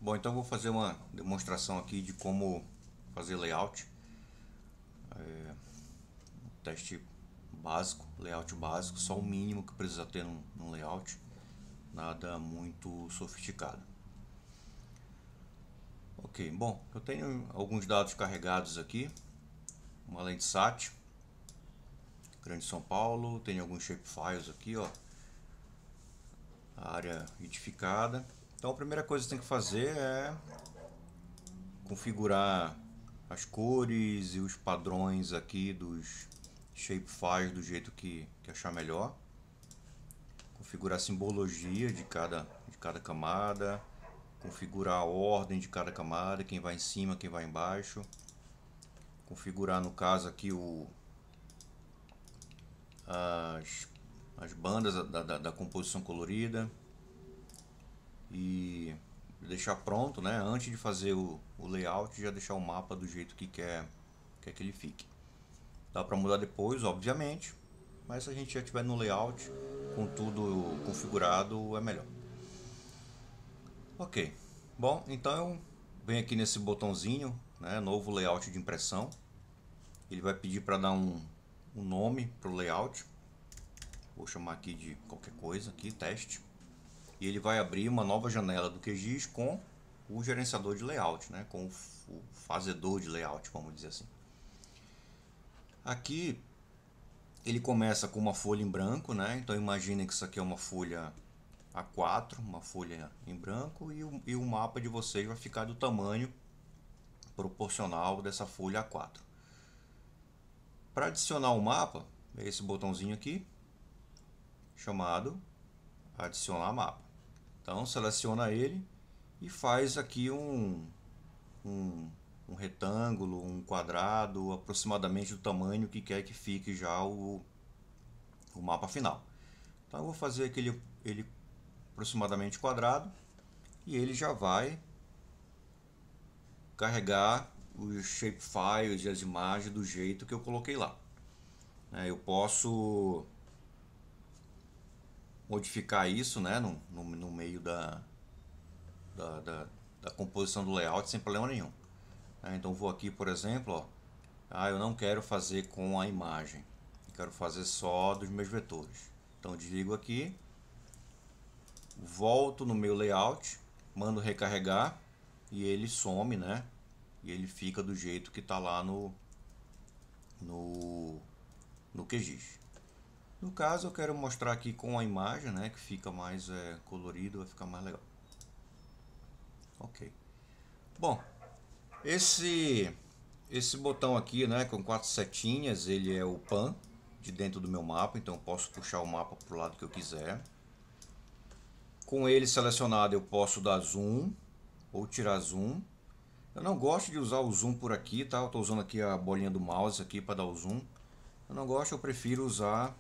Bom, então eu vou fazer uma demonstração aqui de como fazer layout, teste básico, layout básico, só o mínimo que precisa ter num layout, nada muito sofisticado. Ok, bom, eu tenho alguns dados carregados aqui, uma lente SAT, Grande São Paulo, tenho alguns shapefiles aqui, ó, a área edificada. Então a primeira coisa que você tem que fazer é configurar as cores e os padrões aqui dos shapefiles do jeito que achar melhor. Configurar a simbologia de cada camada. Configurar a ordem de cada camada, quem vai em cima, quem vai embaixo. Configurar no caso aqui as bandas da composição colorida. E deixar pronto, né? Antes de fazer o layout, já deixar o mapa do jeito que quer que ele fique. Dá para mudar depois, obviamente, mas se a gente já estiver no layout com tudo configurado, é melhor. Ok, bom, então eu venho aqui nesse botãozinho, né? Novo layout de impressão. Ele vai pedir para dar um nome para o layout. Vou chamar aqui de qualquer coisa, aqui, teste. E ele vai abrir uma nova janela do QGIS com o gerenciador de layout, né? Com o fazedor de layout, vamos dizer assim. Aqui ele começa com uma folha em branco, né? Então imagine que isso aqui é uma folha A4, uma folha em branco, e o mapa de vocês vai ficar do tamanho proporcional dessa folha A4. Para adicionar o mapa, é esse botãozinho aqui, chamado adicionar mapa. Então seleciona ele e faz aqui um retângulo, um quadrado, aproximadamente do tamanho que quer que fique já o mapa final. Então eu vou fazer ele aproximadamente quadrado e ele já vai carregar os shapefiles e as imagens do jeito que eu coloquei lá. Eu posso modificar isso, né, no meio da composição do layout sem problema nenhum. Então vou aqui, por exemplo, ó, eu não quero fazer com a imagem, eu quero fazer só dos meus vetores. Então desligo aqui, volto no meu layout, mando recarregar e ele some, né? E ele fica do jeito que está lá no QGIS. No caso eu quero mostrar aqui com a imagem, né? Que fica mais colorido, vai ficar mais legal. Ok. Bom, esse botão aqui, né, com 4 setinhas, ele é o pan de dentro do meu mapa, então eu posso puxar o mapa para o lado que eu quiser. Com ele selecionado eu posso dar zoom ou tirar zoom. Eu não gosto de usar o zoom por aqui, tá? Eu estou usando aqui a bolinha do mouse aqui para dar o zoom. Eu não gosto, eu prefiro usar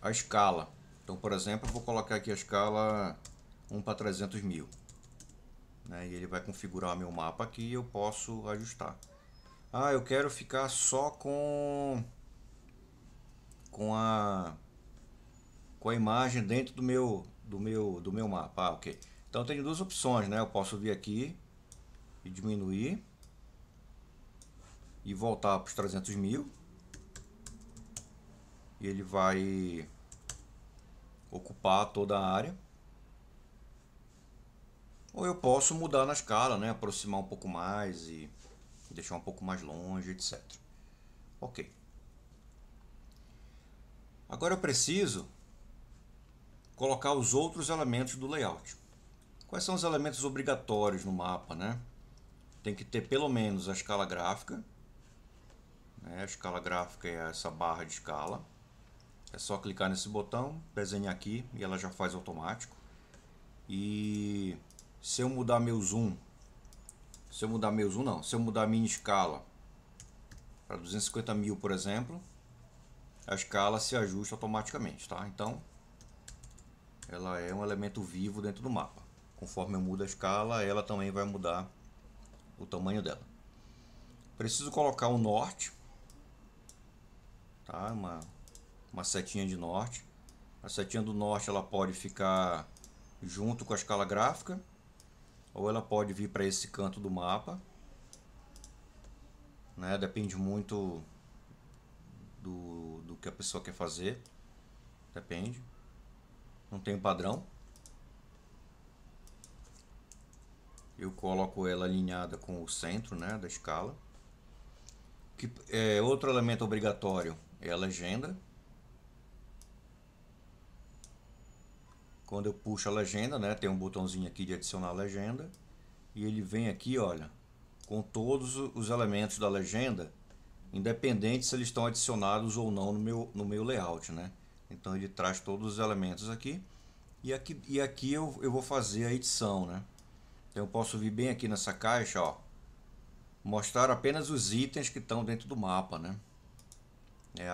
a escala. Então, por exemplo, eu vou colocar aqui a escala 1 para 300 mil. E ele vai configurar meu mapa aqui e eu posso ajustar. Ah, eu quero ficar só com a imagem dentro do meu mapa. Ah, ok. Então tem duas opções, né? Eu posso vir aqui e diminuir e voltar para os 300 mil e ele vai ocupar toda a área. Ou eu posso mudar na escala, né? Aproximar um pouco mais e deixar um pouco mais longe, etc. Ok. Agora eu preciso colocar os outros elementos do layout. Quais são os elementos obrigatórios no mapa, né? Tem que ter pelo menos a escala gráfica. A escala gráfica é essa barra de escala. É só clicar nesse botão, desenhar aqui e ela já faz automático. E se eu mudar meu zoom, se eu mudar a minha escala para 250 mil, por exemplo, a escala se ajusta automaticamente, tá? Então, ela é um elemento vivo dentro do mapa. Conforme eu mudo a escala, ela também vai mudar o tamanho dela. Preciso colocar o norte, tá? Uma setinha de norte. A setinha do norte ela pode ficar junto com a escala gráfica, ou ela pode vir para esse canto do mapa, né? Depende muito do que a pessoa quer fazer, depende, não tem padrão. Eu coloco ela alinhada com o centro, né, da escala. Outro elemento obrigatório é a legenda. Quando eu puxo a legenda, né, tem um botãozinho aqui de adicionar legenda, e ele vem aqui, olha, com todos os elementos da legenda, independente se eles estão adicionados ou não no meu layout, né? Então ele traz todos os elementos aqui, e aqui eu vou fazer a edição, né? Então eu posso vir bem aqui nessa caixa, ó, mostrar apenas os itens que estão dentro do mapa, né?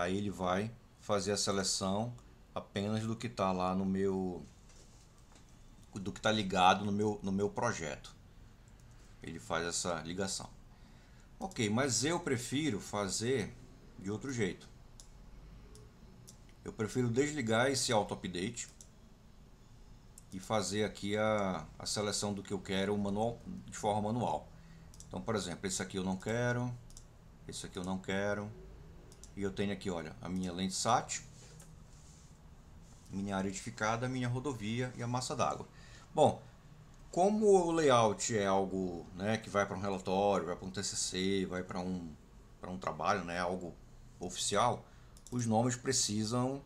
Aí ele vai fazer a seleção apenas do que está lá do que está ligado no meu projeto. Ele faz essa ligação. Ok, mas eu prefiro fazer de outro jeito. Eu prefiro desligar esse auto-update e fazer aqui a seleção do que eu quero de forma manual. Então, por exemplo, esse aqui eu não quero, esse aqui eu não quero. E eu tenho aqui, olha, a minha Landsat, minha área edificada, minha rodovia e a massa d'água. Bom, como o layout é algo, né, que vai para um relatório, vai para um TCC, vai para um trabalho, né, algo oficial, os nomes precisam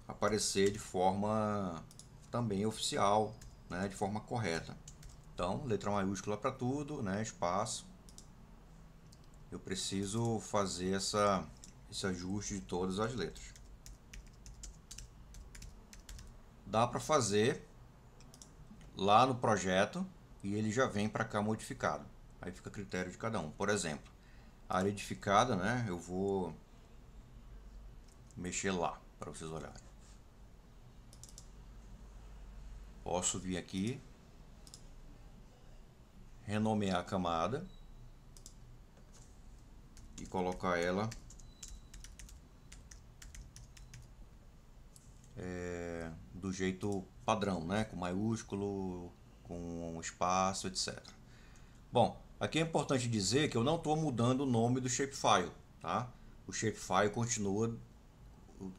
aparecer de forma também oficial, né, de forma correta. Então, letra maiúscula para tudo, né, espaço. Eu preciso fazer esse ajuste de todas as letras. Dá para fazer lá no projeto e ele já vem para cá modificado. Aí fica a critério de cada um. Por exemplo, a área edificada, né? Eu vou mexer lá para vocês olharem. Posso vir aqui, renomear a camada e colocar ela do jeito padrão, né? Com maiúsculo, com espaço, etc. Bom, aqui é importante dizer que eu não estou mudando o nome do shapefile, tá? O shapefile continua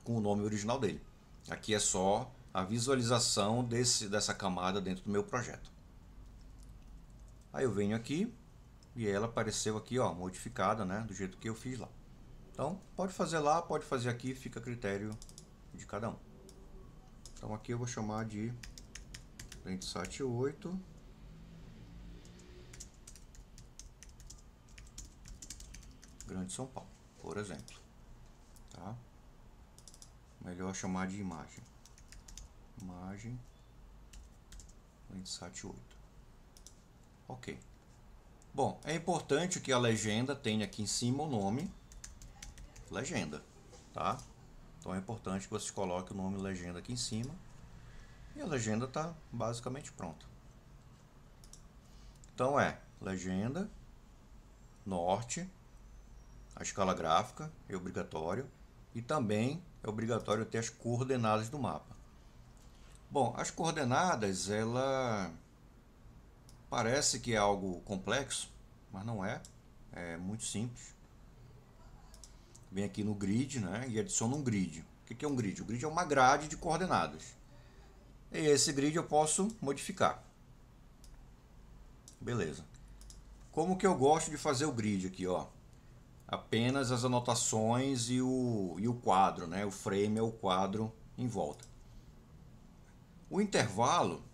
com o nome original dele. Aqui é só a visualização dessa camada dentro do meu projeto. Aí eu venho aqui e ela apareceu aqui, ó, modificada, né? Do jeito que eu fiz lá. Então, pode fazer lá, pode fazer aqui, fica a critério de cada um. Então aqui eu vou chamar de Landsat 8. Grande São Paulo, por exemplo. Tá? Melhor chamar de imagem. Imagem Landsat 8. Ok. Bom, é importante que a legenda tenha aqui em cima o nome legenda, tá? Então é importante que vocês coloquem o nome legenda aqui em cima. E a legenda está basicamente pronta. Então legenda, norte, a escala gráfica é obrigatório. E também é obrigatório ter as coordenadas do mapa. Bom, as coordenadas, ela parece que é algo complexo, mas não é. É muito simples. Vem aqui no grid, né, e adiciona um grid. O que é um grid? O grid é uma grade de coordenadas. E esse grid eu posso modificar. Beleza. Como que eu gosto de fazer o grid aqui, ó? Apenas as anotações e o quadro, né? O frame é o quadro em volta. O intervalo,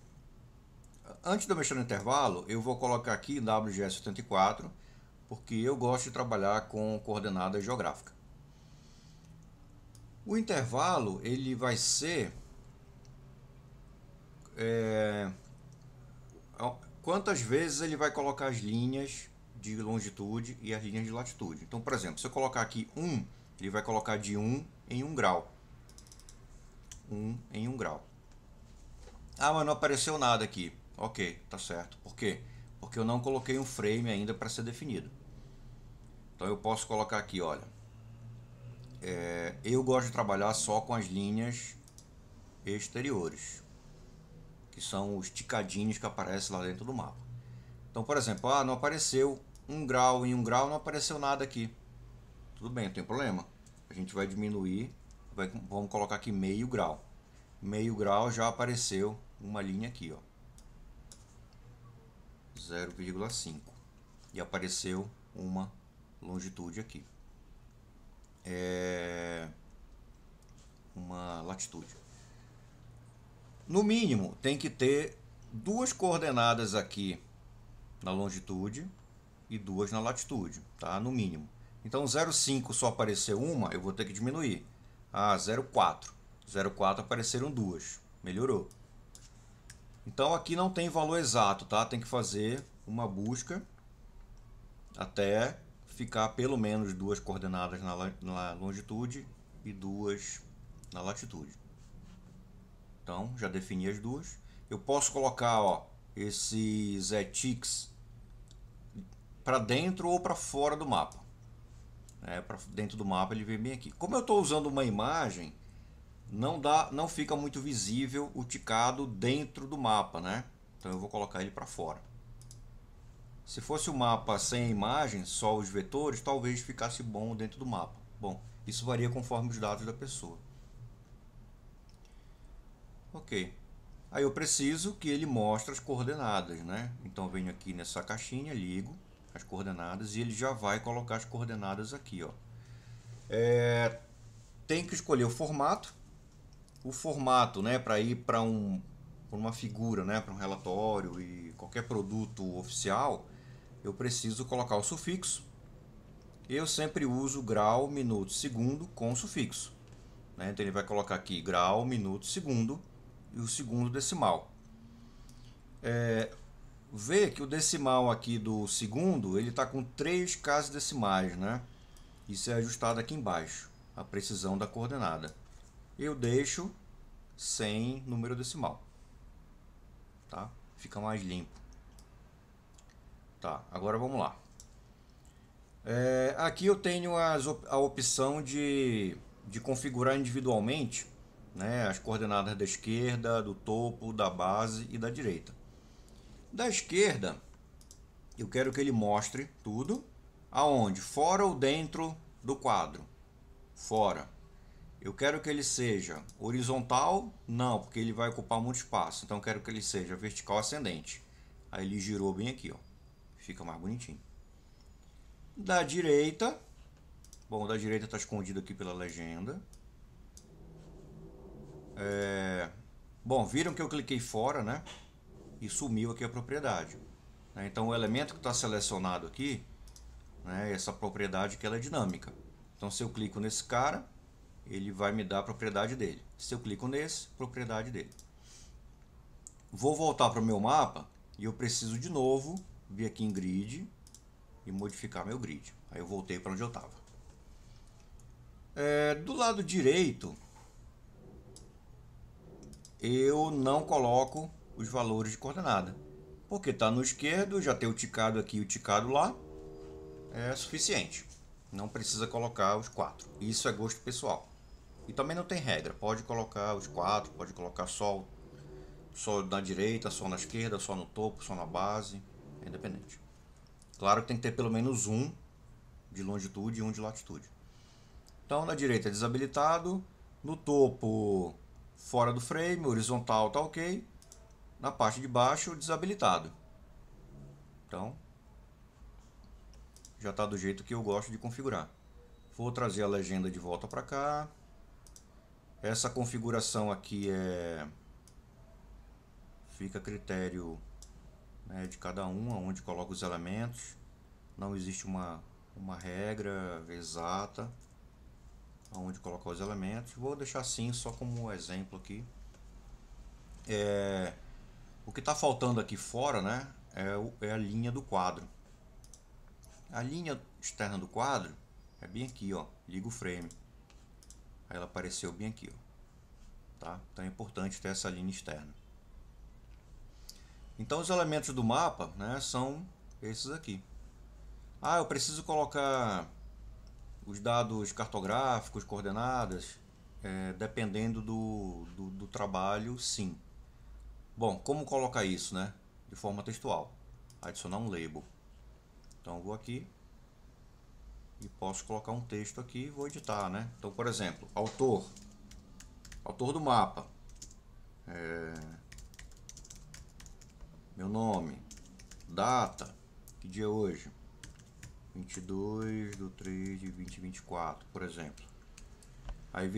antes de eu mexer no intervalo, eu vou colocar aqui WGS84, porque eu gosto de trabalhar com coordenada geográfica. O intervalo, ele vai ser quantas vezes ele vai colocar as linhas de longitude e as linhas de latitude. Então, por exemplo, se eu colocar aqui 1, ele vai colocar de 1 em 1 grau. 1 em 1 grau. Ah, mas não apareceu nada aqui. Ok, tá certo. Por quê? Porque eu não coloquei um frame ainda para ser definido. Então eu posso colocar aqui, olha. Eu gosto de trabalhar só com as linhas exteriores, que são os ticadinhos que aparecem lá dentro do mapa. Então, por exemplo, não apareceu 1 grau em 1 grau, não apareceu nada aqui. Tudo bem, não tem problema. A gente vai diminuir, vamos colocar aqui meio grau. Meio grau já apareceu uma linha aqui, ó. 0,5. E apareceu uma longitude aqui. Uma latitude. No mínimo, tem que ter 2 coordenadas aqui na longitude e 2 na latitude, tá? No mínimo. Então, 0,5 só apareceu uma, eu vou ter que diminuir. 0,4. 0,4 apareceram 2. Melhorou. Então, aqui não tem valor exato, tá? Tem que fazer uma busca até ficar pelo menos 2 coordenadas na longitude e 2 na latitude. Então, já defini as duas. Eu posso colocar, ó, esses ticks para dentro ou para fora do mapa. Para dentro do mapa ele vem bem aqui. Como eu estou usando uma imagem, não fica muito visível o ticado dentro do mapa, né? Então eu vou colocar ele para fora. Se fosse o mapa sem imagem, só os vetores, talvez ficasse bom dentro do mapa. Bom, isso varia conforme os dados da pessoa. Ok. Aí eu preciso que ele mostre as coordenadas, né? Então eu venho aqui nessa caixinha, ligo as coordenadas e ele já vai colocar as coordenadas aqui, ó. Tem que escolher o formato. O formato, né, para ir para uma figura, né, para um relatório e qualquer produto oficial, eu preciso colocar o sufixo. Eu sempre uso grau, minuto, segundo com sufixo, né? Então ele vai colocar aqui grau, minuto, segundo e o segundo decimal. Vê que o decimal aqui do segundo ele está com 3 casas decimais, né? Isso é ajustado aqui embaixo, a precisão da coordenada. Eu deixo sem número decimal, tá? Fica mais limpo. Tá, agora vamos lá. Aqui eu tenho a opção de configurar individualmente, né, as coordenadas da esquerda, do topo, da base e da direita. Da esquerda, eu quero que ele mostre tudo. Aonde? Fora ou dentro do quadro? Fora. Eu quero que ele seja horizontal? Não, porque ele vai ocupar muito espaço. Então eu quero que ele seja vertical ascendente. Aí ele girou bem aqui, ó. Fica mais bonitinho. Da direita, bom, da direita está escondido aqui pela legenda. Bom, viram que eu cliquei fora, né? E sumiu aqui a propriedade. Então o elemento que está selecionado aqui, né, essa propriedade que ela é dinâmica. Então se eu clico nesse cara, ele vai me dar a propriedade dele. Se eu clico nesse, propriedade dele. Vou voltar para o meu mapa e eu preciso de novo vir aqui em grid e modificar meu grid. Aí eu voltei para onde eu estava. Do lado direito, eu não coloco os valores de coordenada. Porque está no esquerdo, já tem o ticado aqui e o ticado lá. É suficiente. Não precisa colocar os 4. Isso é gosto pessoal. E também não tem regra. Pode colocar os 4, pode colocar só na direita, só na esquerda, só no topo, só na base. É independente. Claro que tem que ter pelo menos um de longitude e um de latitude. Então na direita é desabilitado. No topo, fora do frame, horizontal tá ok. Na parte de baixo, desabilitado. Então, já está do jeito que eu gosto de configurar. Vou trazer a legenda de volta para cá. Essa configuração aqui fica a critério, né, de cada um, onde coloca os elementos. Não existe uma regra exata onde colocar os elementos. Vou deixar assim só como exemplo aqui. O que está faltando aqui fora, né, é a linha do quadro. A linha externa do quadro é bem aqui, ó. Liga o frame. Aí ela apareceu bem aqui, ó. Tá? Então é importante ter essa linha externa. Então os elementos do mapa, né, são esses aqui. Eu preciso colocar os dados cartográficos, coordenadas, dependendo do trabalho, sim. Bom, como colocar isso, né, de forma textual? adicionar um label. Então eu vou aqui e posso colocar um texto aqui e vou editar, né? Então, por exemplo, autor do mapa, meu nome, data, que dia é hoje? 22/3/2024, por exemplo. Aí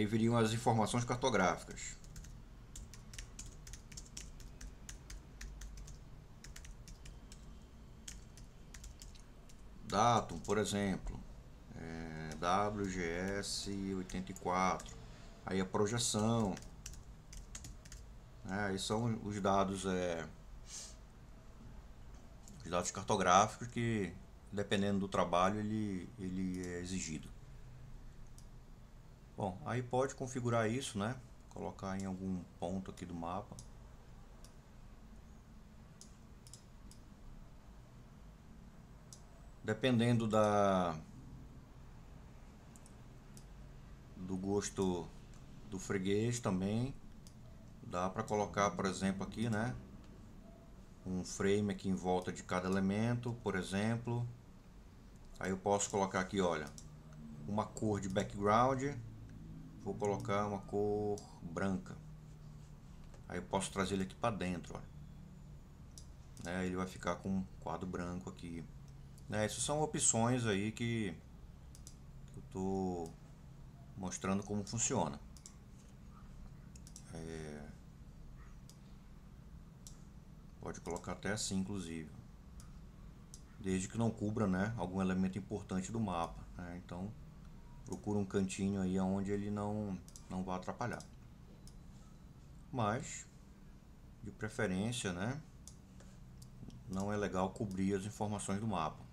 viriam as informações cartográficas. Datum, por exemplo, WGS84. Aí a projeção. Aí são os dados cartográficos que, dependendo do trabalho, ele é exigido. Bom, aí pode configurar isso, né? Colocar em algum ponto aqui do mapa. Dependendo do gosto do freguês também, dá para colocar, por exemplo, aqui, né? Um frame aqui em volta de cada elemento, por exemplo. Aí eu posso colocar aqui, olha, uma cor de background. Vou colocar uma cor branca. Aí eu posso trazer ele aqui para dentro, olha. Ele vai ficar com um quadro branco aqui. Essas são opções aí que eu estou mostrando como funciona. Pode colocar até assim, inclusive, desde que não cubra, né, algum elemento importante do mapa, né? Então procura um cantinho aí onde ele não vai atrapalhar, mas de preferência, né, não é legal cobrir as informações do mapa.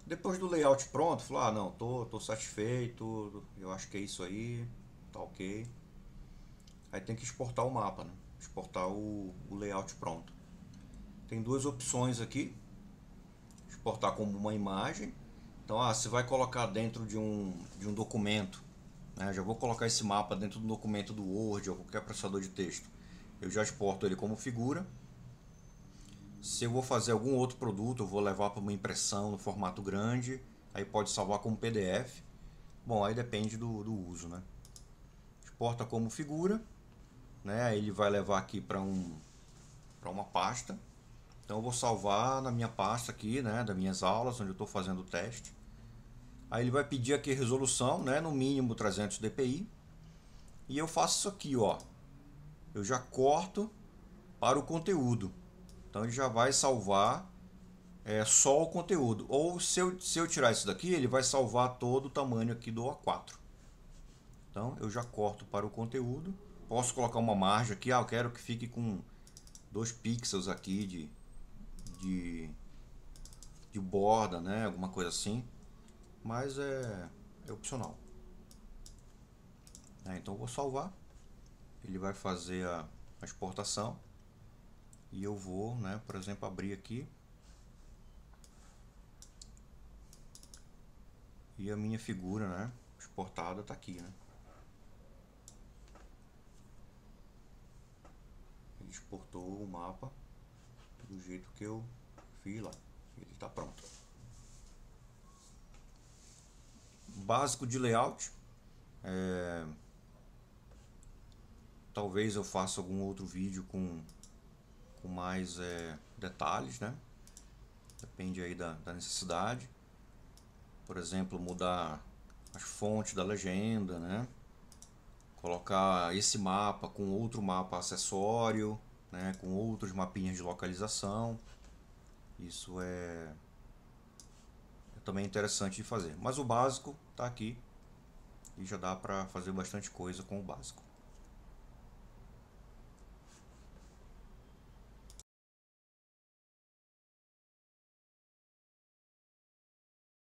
Depois do layout pronto, falar, não, tô satisfeito, eu acho que é isso aí, tá ok. Aí tem que exportar o mapa, né? Exportar o layout pronto. Tem duas opções aqui. Exportar como uma imagem. Então, você vai colocar dentro de um documento, né? Já vou colocar esse mapa dentro do documento do Word ou qualquer processador de texto. Eu já exporto ele como figura. Se eu vou fazer algum outro produto, eu vou levar para uma impressão no formato grande, aí pode salvar como PDF. Bom, aí depende do uso, né? Exporta como figura, né? Ele vai levar aqui para uma pasta. Então eu vou salvar na minha pasta aqui, né, das minhas aulas, onde eu estou fazendo o teste. Aí ele vai pedir aqui resolução, né, no mínimo 300 dpi. E eu faço isso aqui, ó. Eu já corto para o conteúdo. Então ele já vai salvar só o conteúdo. Ou se eu tirar isso daqui, ele vai salvar todo o tamanho aqui do A4. Então eu já corto para o conteúdo. Posso colocar uma margem aqui, eu quero que fique com 2 pixels aqui de borda, né? Alguma coisa assim. Mas é opcional. Então eu vou salvar. Ele vai fazer a exportação. E eu vou, né, por exemplo, abrir aqui. E a minha figura, né, exportada está aqui, né? Ele exportou o mapa do jeito que eu fiz lá. Ele está pronto. Básico de layout. Talvez eu faça algum outro vídeo com mais detalhes, né? Depende aí da necessidade. Por exemplo, mudar as fontes da legenda, né? Colocar esse mapa com outro mapa acessório, né? Com outros mapinhas de localização. Isso é também interessante de fazer. Mas o básico está aqui e já dá para fazer bastante coisa com o básico.